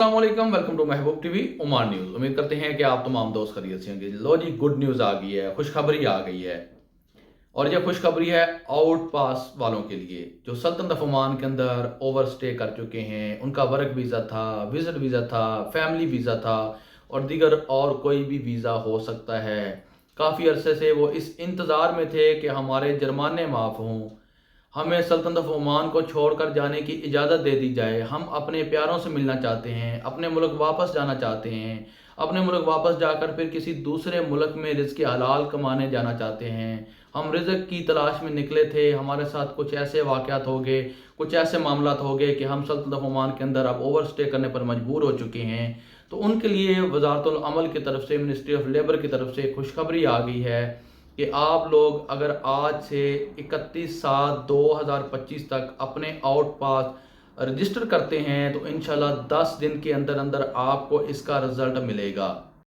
अस्सलामुअलैकुम, welcome to Mehboob TV Oman news. उम्मीद करते हैं कि आप तमाम दोस्त खैरियत से होंगे। लो जी, गुड न्यूज़ आ गई है, खुशखबरी आ गई है। और ये खुशखबरी है आउट पास वालों के लिए जो सल्तनत ऑफ ओमान के अंदर ओवर स्टे कर चुके हैं। उनका वर्क वीज़ा था, विजिट वीज़ा था, फैमिली वीज़ा था और दीगर और कोई भी वीज़ा हो सकता है। काफ़ी अरसे से वो इस इंतज़ार में थे कि हमारे जुर्माने माफ़ हों, हमें सल्तनत ऑफ ओमान को छोड़कर जाने की इजाज़त दे दी जाए। हम अपने प्यारों से मिलना चाहते हैं, अपने मुल्क वापस जाना चाहते हैं, अपने मुल्क वापस जाकर फिर किसी दूसरे मुल्क में रिज़्क़ हलाल कमाने जाना चाहते हैं। हम रिज़्क़ की तलाश में निकले थे, हमारे साथ कुछ ऐसे वाक़यात हो गए, कुछ ऐसे मामलात हो गए कि हम सल्तनत ऑफ ओमान के अंदर अब ओवर स्टे करने पर मजबूर हो चुके हैं। तो उनके लिए वज़ारतुल अमल की तरफ से, मिनिस्ट्री ऑफ लेबर की तरफ से खुशखबरी आ गई है कि आप लोग अगर आज से 31/7/2025 तक अपने आउट पास रजिस्टर करते हैं तो इंशाल्लाह 10 दिन के अंदर अंदर आपको इसका रिज़ल्ट मिलेगा।